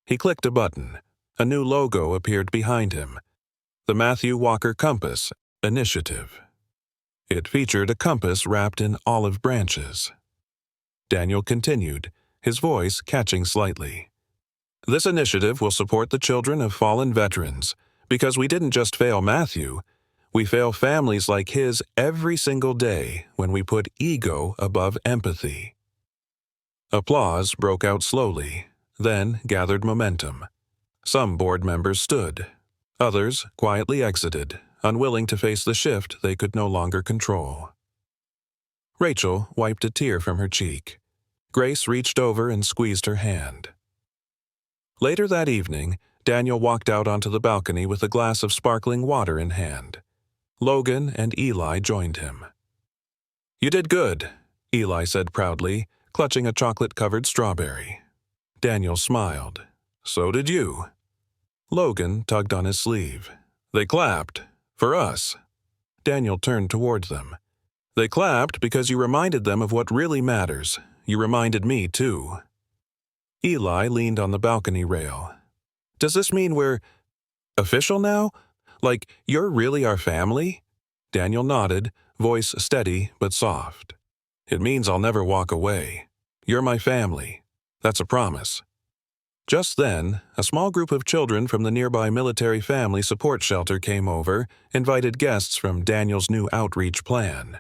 He clicked a button. A new logo appeared behind him. The Matthew Walker Compass Initiative. It featured a compass wrapped in olive branches. Daniel continued, his voice catching slightly. "This initiative will support the children of fallen veterans, because we didn't just fail Matthew, we fail families like his every single day when we put ego above empathy." Applause broke out slowly, then gathered momentum. Some board members stood. Others quietly exited, unwilling to face the shift they could no longer control. Rachel wiped a tear from her cheek. Grace reached over and squeezed her hand. Later that evening, Daniel walked out onto the balcony with a glass of sparkling water in hand. Logan and Eli joined him. "You did good," Eli said proudly, clutching a chocolate-covered strawberry. Daniel smiled. "So did you." Logan tugged on his sleeve. "They clapped. For us." Daniel turned toward them. "They clapped because you reminded them of what really matters. You reminded me, too." Eli leaned on the balcony rail. "Does this mean we're official now? Like, you're really our family?" Daniel nodded, voice steady but soft. "It means I'll never walk away. You're my family. That's a promise." Just then, a small group of children from the nearby military family support shelter came over, invited guests from Daniel's new outreach plan.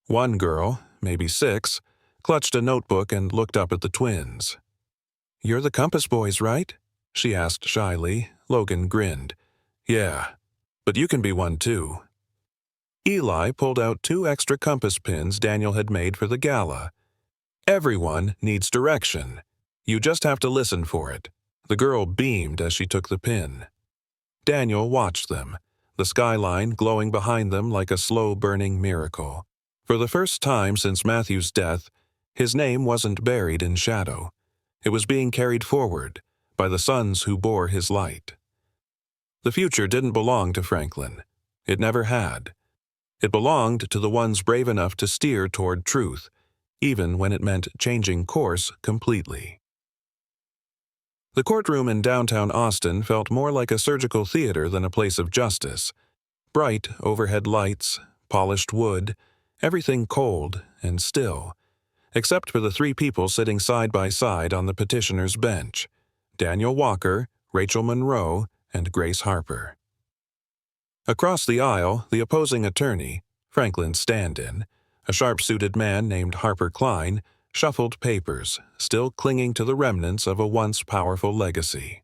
One girl, maybe 6, clutched a notebook and looked up at the twins. "You're the Compass Boys, right?" she asked shyly. Logan grinned. "Yeah, but you can be one too." Eli pulled out 2 extra compass pins Daniel had made for the gala. "Everyone needs direction. You just have to listen for it." The girl beamed as she took the pin. Daniel watched them, the skyline glowing behind them like a slow-burning miracle. For the first time since Matthew's death, his name wasn't buried in shadow. It was being carried forward by the sons who bore his light. The future didn't belong to Franklin. It never had. It belonged to the ones brave enough to steer toward truth, even when it meant changing course completely. The courtroom in downtown Austin felt more like a surgical theater than a place of justice. Bright overhead lights, polished wood, everything cold and still, except for the three people sitting side by side on the petitioner's bench: Daniel Walker, Rachel Monroe, and Grace Harper. Across the aisle, the opposing attorney, Franklin's stand-in, a sharp-suited man named Harper Klein, shuffled papers, still clinging to the remnants of a once powerful legacy.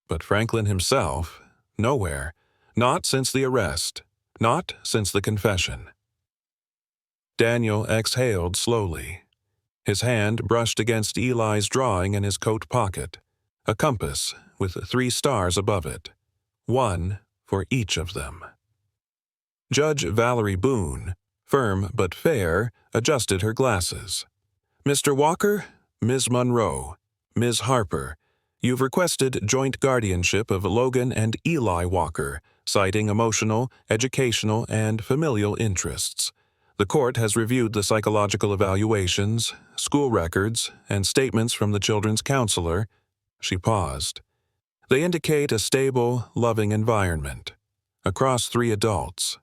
But Franklin himself, nowhere, not since the arrest, not since the confession. Daniel exhaled slowly. His hand brushed against Eli's drawing in his coat pocket, a compass with 3 stars above it, one for each of them. Judge Valerie Boone, firm but fair, adjusted her glasses. "Mr. Walker, Ms. Monroe, Ms. Harper, you've requested joint guardianship of Logan and Eli Walker, citing emotional, educational, and familial interests. The court has reviewed the psychological evaluations, school records, and statements from the children's counselor." She paused. "They indicate a stable, loving environment. Across 3 adults."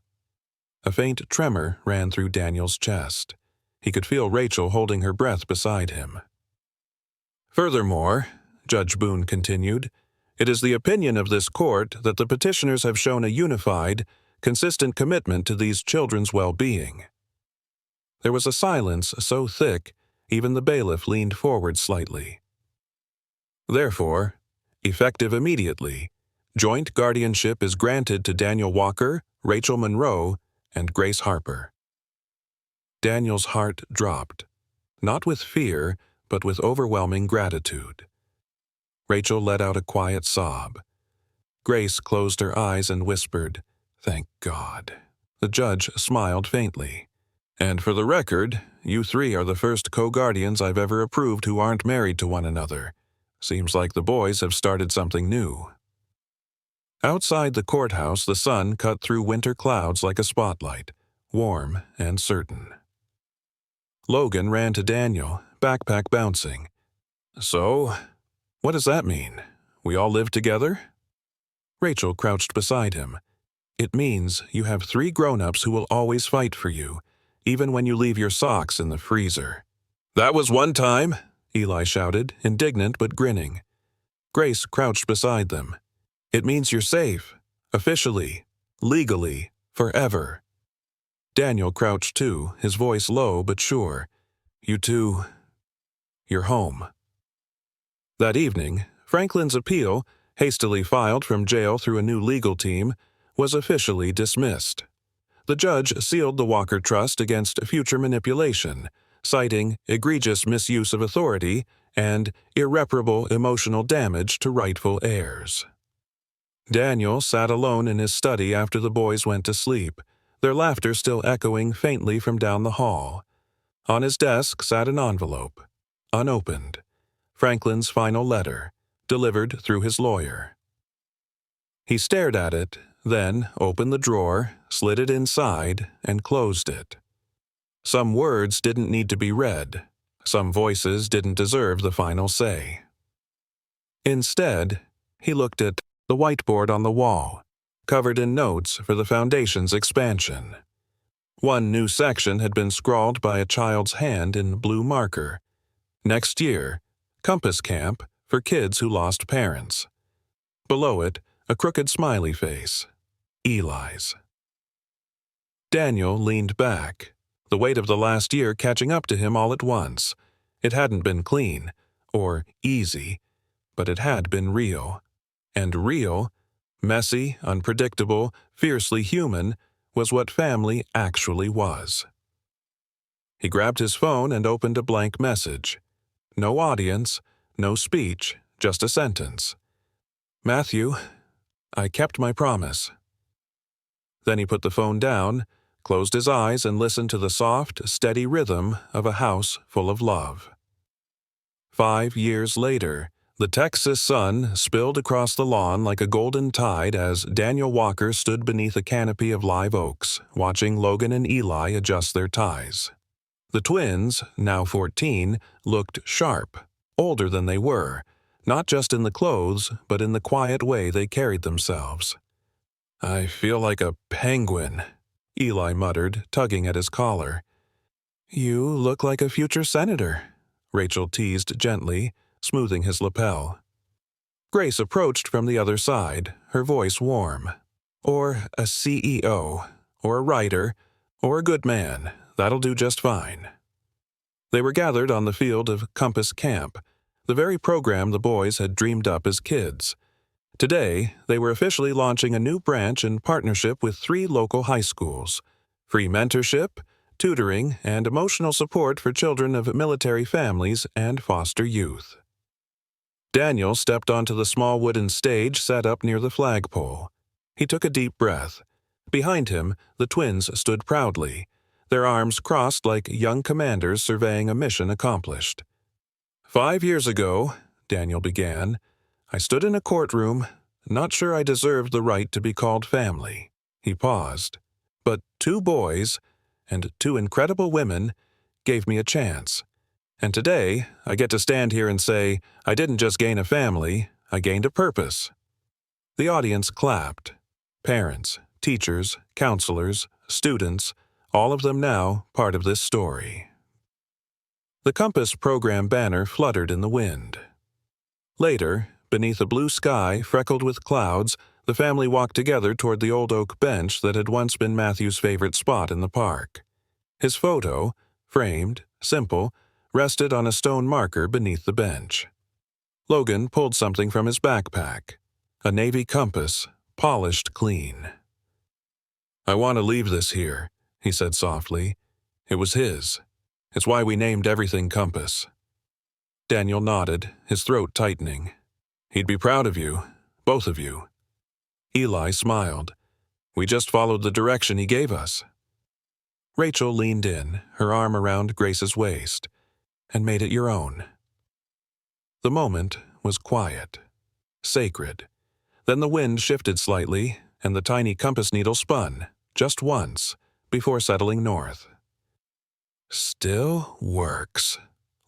A faint tremor ran through Daniel's chest. He could feel Rachel holding her breath beside him. "Furthermore," Judge Boone continued, "it is the opinion of this court that the petitioners have shown a unified, consistent commitment to these children's well-being." There was a silence so thick, even the bailiff leaned forward slightly. "Therefore, effective immediately, joint guardianship is granted to Daniel Walker, Rachel Monroe, and Grace Harper." Daniel's heart dropped, not with fear, but with overwhelming gratitude. Rachel let out a quiet sob. Grace closed her eyes and whispered, "Thank God." The judge smiled faintly. "And for the record, you 3 are the first co-guardians I've ever approved who aren't married to one another. Seems like the boys have started something new." Outside the courthouse, the sun cut through winter clouds like a spotlight, warm and certain. Logan ran to Daniel, backpack bouncing. "So, what does that mean? We all live together?" Rachel crouched beside him. "It means you have 3 grown-ups who will always fight for you, even when you leave your socks in the freezer." "That was one time," Eli shouted, indignant but grinning. Grace crouched beside them. "It means you're safe, officially, legally, forever." Daniel crouched too, his voice low but sure. "You 2, you're home." That evening, Franklin's appeal, hastily filed from jail through a new legal team, was officially dismissed. The judge sealed the Walker Trust against future manipulation, citing egregious misuse of authority and irreparable emotional damage to rightful heirs. Daniel sat alone in his study after the boys went to sleep, their laughter still echoing faintly from down the hall. On his desk sat an envelope, unopened, Franklin's final letter, delivered through his lawyer. He stared at it, then opened the drawer, slid it inside, and closed it. Some words didn't need to be read. Some voices didn't deserve the final say. Instead, he looked at the whiteboard on the wall, covered in notes for the Foundation's expansion. One new section had been scrawled by a child's hand in blue marker. Next year, Compass Camp for kids who lost parents. Below it, a crooked smiley face. Eli's. Daniel leaned back, the weight of the last year catching up to him all at once. It hadn't been clean, or easy, but it had been real. And real, messy, unpredictable, fiercely human, was what family actually was. He grabbed his phone and opened a blank message. No audience, No speech, just a sentence. "Matthew, I kept my promise." Then he put the phone down, closed his eyes, and listened to the soft, steady rhythm of a house full of love. 5 years later, the Texas sun spilled across the lawn like a golden tide as Daniel Walker stood beneath a canopy of live oaks, watching Logan and Eli adjust their ties. The twins, now 14, looked sharp, older than they were, not just in the clothes, but in the quiet way they carried themselves. "I feel like a penguin," Eli muttered, tugging at his collar. "You look like a future senator," Rachel teased gently, smoothing his lapel. Grace approached from the other side, her voice warm. "Or a CEO, or a writer, or a good man. That'll do just fine." They were gathered on the field of Compass Camp, the very program the boys had dreamed up as kids. Today, they were officially launching a new branch in partnership with 3 local high schools: free mentorship, tutoring, and emotional support for children of military families and foster youth. Daniel stepped onto the small wooden stage set up near the flagpole. He took a deep breath. Behind him, the twins stood proudly, their arms crossed like young commanders surveying a mission accomplished. "5 years ago," Daniel began, "I stood in a courtroom, not sure I deserved the right to be called family." He paused. "But 2 boys, and 2 incredible women, gave me a chance. And today, I get to stand here and say, I didn't just gain a family, I gained a purpose." The audience clapped. Parents, teachers, counselors, students, all of them now part of this story. The Compass program banner fluttered in the wind. Later, beneath a blue sky freckled with clouds, the family walked together toward the old oak bench that had once been Matthew's favorite spot in the park. His photo, framed, simple, rested on a stone marker beneath the bench. Logan pulled something from his backpack, a navy compass, polished clean. "I want to leave this here," he said softly. "It was his. It's why we named everything Compass." Daniel nodded, his throat tightening. "He'd be proud of you, both of you." Eli smiled. "We just followed the direction he gave us." Rachel leaned in, her arm around Grace's waist, "And made it your own." The moment was quiet, sacred. Then the wind shifted slightly, and the tiny compass needle spun, just once, before settling north. "Still works,"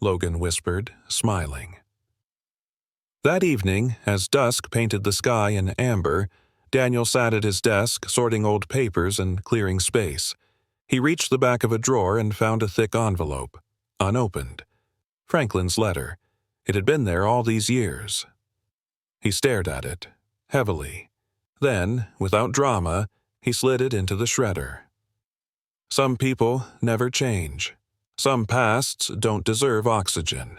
Logan whispered, smiling. That evening, as dusk painted the sky in amber, Daniel sat at his desk sorting old papers and clearing space. He reached the back of a drawer and found a thick envelope, unopened. Franklin's letter. It had been there all these years. He stared at it, heavily. Then, without drama, he slid it into the shredder. Some people never change. Some pasts don't deserve oxygen.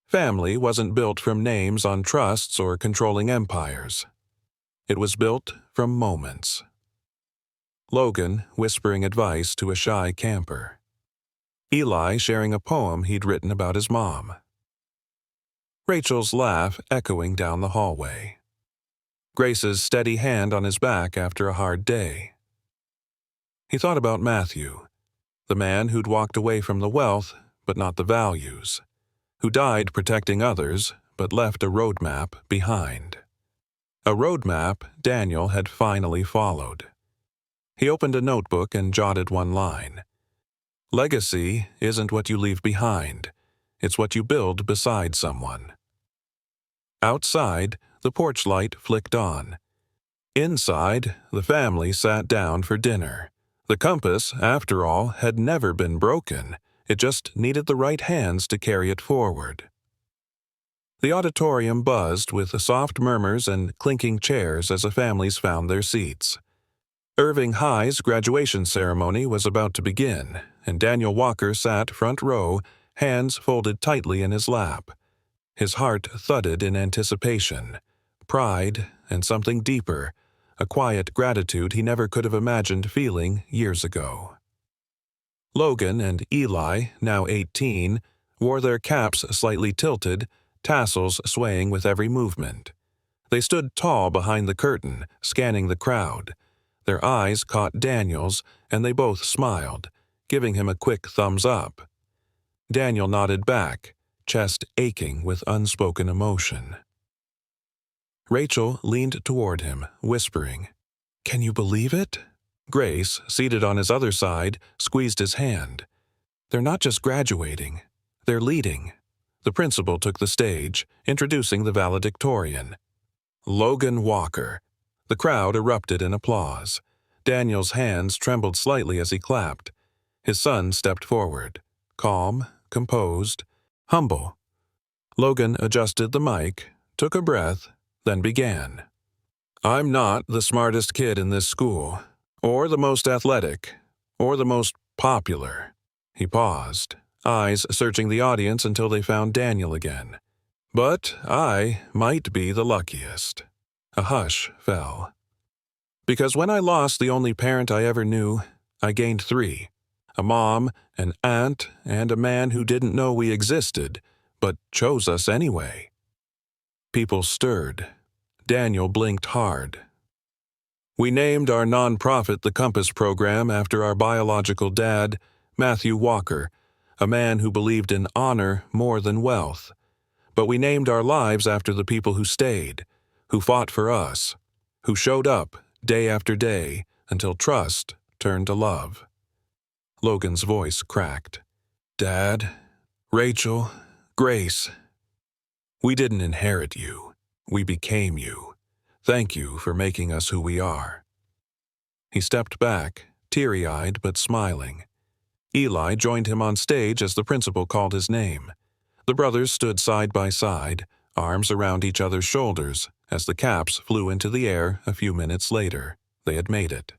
Family wasn't built from names on trusts or controlling empires. It was built from moments. Logan whispering advice to a shy camper. Eli sharing a poem he'd written about his mom. Rachel's laugh echoing down the hallway. Grace's steady hand on his back after a hard day. He thought about Matthew, the man who'd walked away from the wealth but not the values, who died protecting others but left a roadmap behind. A roadmap Daniel had finally followed. He opened a notebook and jotted one line. "Legacy isn't what you leave behind. It's what you build beside someone." Outside, the porch light flicked on. Inside, the family sat down for dinner. The compass, after all, had never been broken. It just needed the right hands to carry it forward. The auditorium buzzed with soft murmurs and clinking chairs as the families found their seats. Irving High's graduation ceremony was about to begin, and Daniel Walker sat front row, hands folded tightly in his lap. His heart thudded in anticipation, pride, and something deeper, a quiet gratitude he never could have imagined feeling years ago. Logan and Eli, now 18, wore their caps slightly tilted, tassels swaying with every movement. They stood tall behind the curtain, scanning the crowd. Their eyes caught Daniel's, and they both smiled, giving him a quick thumbs up. Daniel nodded back, chest aching with unspoken emotion. Rachel leaned toward him, whispering, "Can you believe it?" Grace, seated on his other side, squeezed his hand. "They're not just graduating, they're leading." The principal took the stage, introducing the valedictorian, Logan Walker. The crowd erupted in applause. Daniel's hands trembled slightly as he clapped. His son stepped forward, calm, composed, humble. Logan adjusted the mic, took a breath, then began. "I'm not the smartest kid in this school, or the most athletic, or the most popular." He paused, eyes searching the audience until they found Daniel again. "But I might be the luckiest." A hush fell. "Because when I lost the only parent I ever knew, I gained 3. A mom, an aunt, and a man who didn't know we existed, but chose us anyway." People stirred. Daniel blinked hard. "We named our nonprofit the Compass Program after our biological dad, Matthew Walker, a man who believed in honor more than wealth. But we named our lives after the people who stayed, who fought for us, who showed up day after day until trust turned to love." Logan's voice cracked. "Dad, Rachel, Grace, we didn't inherit you. We became you. Thank you for making us who we are." He stepped back, teary-eyed but smiling. Eli joined him on stage as the principal called his name. The brothers stood side by side, arms around each other's shoulders, as the caps flew into the air a few minutes later. They had made it.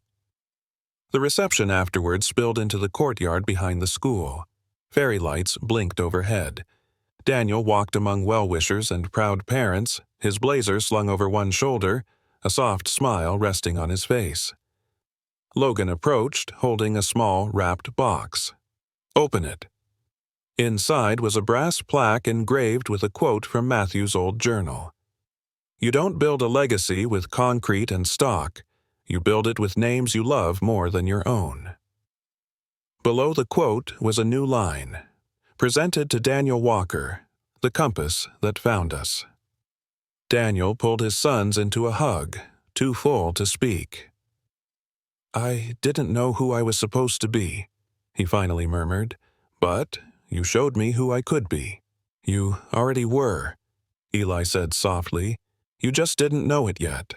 The reception afterward spilled into the courtyard behind the school. Fairy lights blinked overhead. Daniel walked among well-wishers and proud parents, his blazer slung over one shoulder, a soft smile resting on his face. Logan approached, holding a small, wrapped box. "Open it." Inside was a brass plaque engraved with a quote from Matthew's old journal. "You don't build a legacy with concrete and stock. You build it with names you love more than your own." Below the quote was a new line. "Presented to Daniel Walker, the compass that found us." Daniel pulled his sons into a hug, too full to speak. "I didn't know who I was supposed to be," he finally murmured, "but you showed me who I could be." "You already were," Eli said softly. "You just didn't know it yet."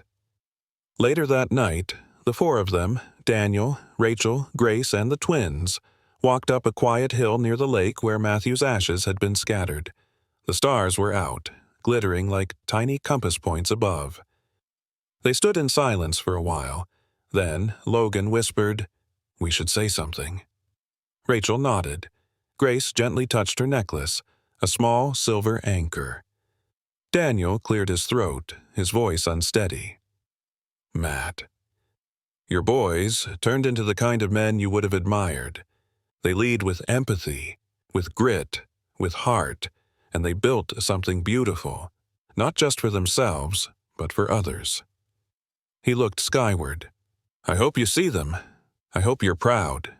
Later that night, the 4 of them, Daniel, Rachel, Grace, and the twins, walked up a quiet hill near the lake where Matthew's ashes had been scattered. The stars were out, glittering like tiny compass points above. They stood in silence for a while. Then Logan whispered, "We should say something." Rachel nodded. Grace gently touched her necklace, a small silver anchor. Daniel cleared his throat, his voice unsteady. "Matt, your boys turned into the kind of men you would have admired. They lead with empathy, with grit, with heart, and they built something beautiful, not just for themselves, but for others." He looked skyward. "I hope you see them. I hope you're proud."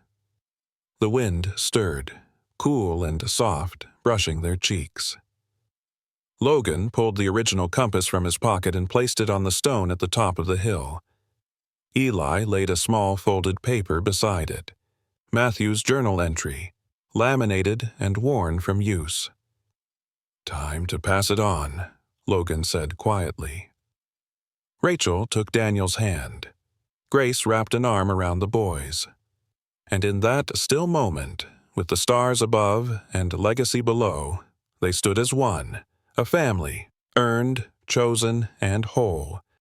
The wind stirred, cool and soft, brushing their cheeks. Logan pulled the original compass from his pocket and placed it on the stone at the top of the hill. Eli laid a small folded paper beside it. Matthew's journal entry, laminated and worn from use. "Time to pass it on," Logan said quietly. Rachel took Daniel's hand. Grace wrapped an arm around the boys. And in that still moment, with the stars above and legacy below, they stood as one, a family, earned, chosen, and whole.